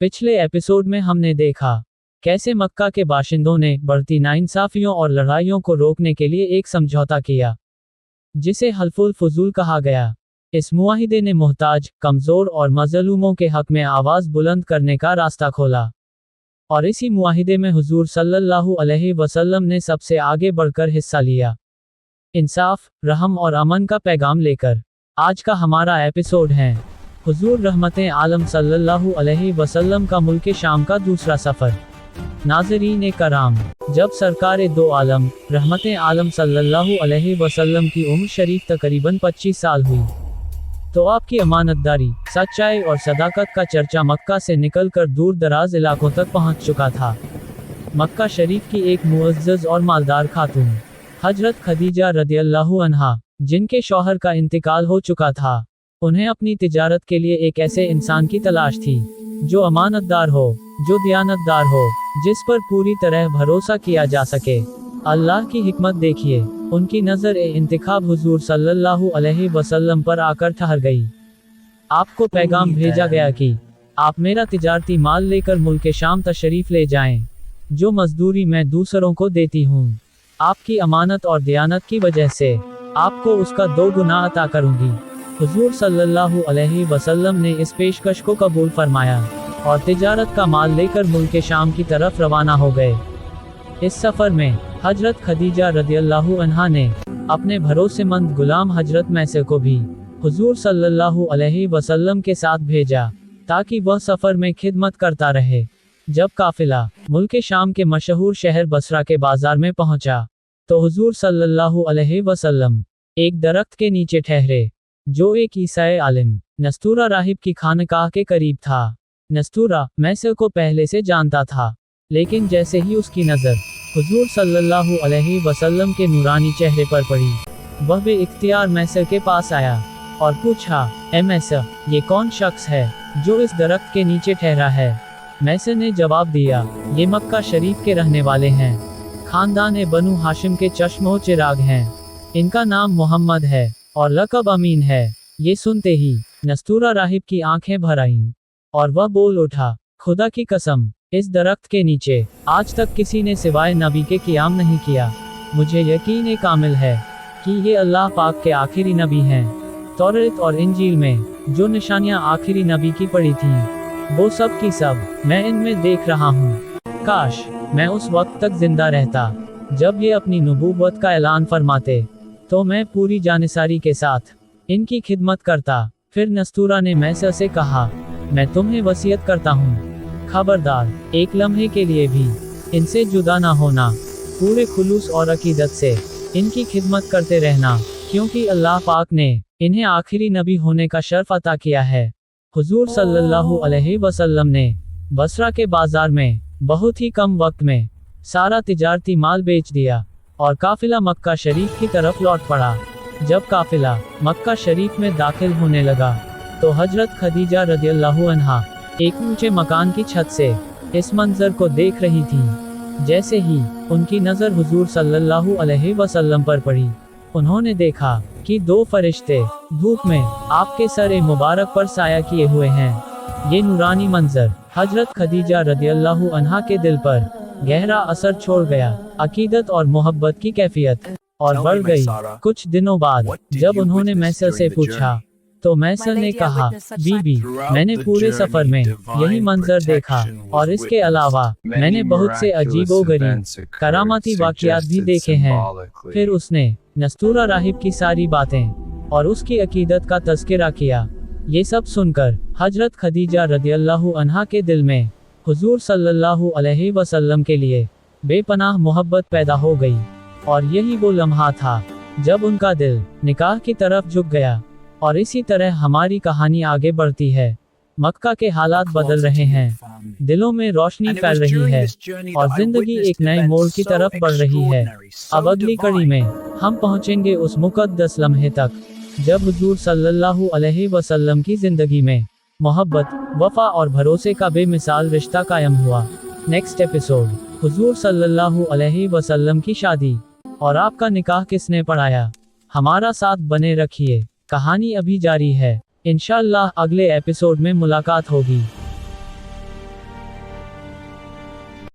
पिछले एपिसोड में हमने देखा कैसे मक्का के बाशिंदों ने बढ़ती नाइंसाफियों और लड़ाइयों को रोकने के लिए एक समझौता किया, जिसे हल्फुल फुजूल कहा गया। इस मुआहिदे ने मोहताज, कमज़ोर और मज़लूमों के हक में आवाज़ बुलंद करने का रास्ता खोला, और इसी मुआहिदे में हुजूर सल्लल्लाहु अलैहि वसल्लम ने सबसे आगे बढ़कर हिस्सा लिया, इंसाफ, रहम और अमन का पैगाम लेकर। आज का हमारा एपिसोड है हुजूर रहमते आलम सल्लल्लाहु अलैहि वसल्लम का मुल्क शाम का दूसरा सफ़र। नाज़रीन कराम, जब सरकार दो आलम रहमते आलम सल्लल्लाहु अलैहि वसल्लम की उम्र शरीफ तकरीबन 25 साल हुई, तो आपकी अमानतदारी, सच्चाई और सदाकत का चर्चा मक्का से निकलकर दूर दराज इलाकों तक पहुंच चुका था। मक्का शरीफ की एक मुअज़्ज़ज़ और मालदार खातून हजरत खदीजा रदियल्लाहु अन्हा, जिनके शौहर का इंतकाल हो चुका था, उन्हें अपनी तिजारत के लिए एक ऐसे इंसान की तलाश थी जो अमानतदार हो, जो दियानतदार हो, जिस पर पूरी तरह भरोसा किया जा सके। अल्लाह की हिकमत देखिए, उनकी नज़र इंतखाब हुजूर सल्लल्लाहु अलैहि वसल्लम पर आकर ठहर गई। आपको पैगाम भेजा गया कि आप मेरा तिजारती माल लेकर मुल्क शाम तशरीफ ले जाएं, जो मजदूरी मैं दूसरों को देती हूँ। आपकी अमानत और दियानत की वजह से आपको उसका 2 गुना अता करूँगी। हुजूर सल्लल्लाहु अलैहि वसल्लम ने इस पेशकश को कबूल फरमाया और तिजारत का माल लेकर मुल्क शाम की तरफ रवाना हो गए। इस सफ़र में हजरत खदीजा रदियल्लाहु अन्हा ने अपने भरोसेमंद गुलाम हजरत मैसर को भी हुजूर सल्लल्लाहु अलैहि वसल्लम के साथ भेजा, ताकि वह सफ़र में खिदमत करता रहे। जब काफिला मुल्क शाम के मशहूर शहर बसरा के बाजार में पहुंचा, तो हुजूर सल्लल्लाहु अलैहि वसल्लम एक दरख्त के नीचे ठहरे, जो एक ईसाई आलिम नस्तूरा राहिब की खानकाह के करीब था। नस्तूरा मैसर को पहले से जानता था, लेकिन जैसे ही उसकी नज़र हुजूर सल्लल्लाहु अलैहि वसल्लम के नूरानी चेहरे पर पड़ी, वह बेइख्तियार मैसर के पास आया और पूछा, ए मैसर, ये कौन शख्स है जो इस दरख्त के नीचे ठहरा है? मैसर ने जवाब दिया, ये मक्का शरीफ के रहने वाले हैं, खानदान बनु हाशिम के चश्मो चिराग हैं, इनका नाम मोहम्मद है और लक़ब अमीन है। ये सुनते ही नस्तूरा राहिब की आंखें भर आईं और वह बोल उठा, खुदा की कसम, इस दरख्त के नीचे आज तक किसी ने सिवाय नबी के क़ियाम नहीं किया। मुझे यकीन कामिल है कि ये अल्लाह पाक के आखिरी नबी हैं। तौरात और इंजील में जो निशानियां आखिरी नबी की पड़ी थीं, वो सब की सब मैं इनमें देख रहा हूँ। काश मैं उस वक्त तक जिंदा रहता जब ये अपनी नबूवत का ऐलान फरमाते, तो मैं पूरी जानिसारी के साथ इनकी खिदमत करता। फिर नस्तूरा ने मैसर से कहा, मैं तुम्हें वसीयत करता हूँ, खबरदार, एक लम्हे के लिए भी इनसे जुदा ना होना, पूरे खुलूस और अकीदत से इनकी खिदमत करते रहना, क्योंकि अल्लाह पाक ने इन्हें आखिरी नबी होने का शर्फ अता किया है। हुजूर सल्लल्लाहु अलैहि वसल्लम ने बसरा के बाजार में बहुत ही कम वक्त में सारा तिजारती माल बेच दिया और काफिला मक्का शरीफ की तरफ लौट पड़ा। जब काफिला मक्का शरीफ में दाखिल होने लगा, तो हजरत खदीजा रदियल्लाहु अन्हा एक ऊंचे मकान की छत से इस मंजर को देख रही थीं। जैसे ही उनकी नज़र हुजूर सल्लल्लाहु अलैहि वसल्लम पर पड़ी, उन्होंने देखा कि 2 फरिश्ते धूप में आपके सर मुबारक पर साया किए हुए हैं। ये नूरानी मंजर हजरत खदीजा रदियल्लाहु अन्हा के दिल पर गहरा असर छोड़ गया। अकीदत और मोहब्बत की कैफियत और बढ़ गई। कुछ दिनों बाद जब उन्होंने मैसर से पूछा, तो मैसर ने कहा, बीबी, मैंने पूरे सफर में यही मंजर देखा, और इसके अलावा मैंने बहुत से अजीबोगरीब करामाती वाक़ियात भी देखे हैं। फिर उसने नस्तूरा राहिब की सारी बातें और उसकी अकीदत का तज़किरा किया। ये सब सुनकर हजरत खदीजा रदियल्लाहु अन्हा के दिल में हुजूर सल्लल्लाहु अलैहि वसल्लम के लिए बेपनाह मोहब्बत पैदा हो गई, और यही वो लम्हा था जब उनका दिल निकाह की तरफ झुक गया। और इसी तरह हमारी कहानी आगे बढ़ती है। मक्का के हालात बदल रहे हैं, दिलों में रोशनी फैल रही है और जिंदगी एक नए मोड़ की तरफ बढ़ रही है। अब अगली कड़ी में हम पहुंचेंगे उस मुकद्दस लम्हे तक जब हुजूर सल्लल्लाहु अलैहि वसल्लम की जिंदगी में मोहब्बत, वफा और भरोसे का बेमिसाल रिश्ता कायम हुआ। नेक्स्ट एपिसोड, हुजूर सल्लल्लाहु अलैहि वसल्लम की शादी और आपका निकाह किसने पढ़ाया। हमारा साथ बने रखिए, कहानी अभी जारी है। इंशाअल्लाह अगले एपिसोड में मुलाकात होगी।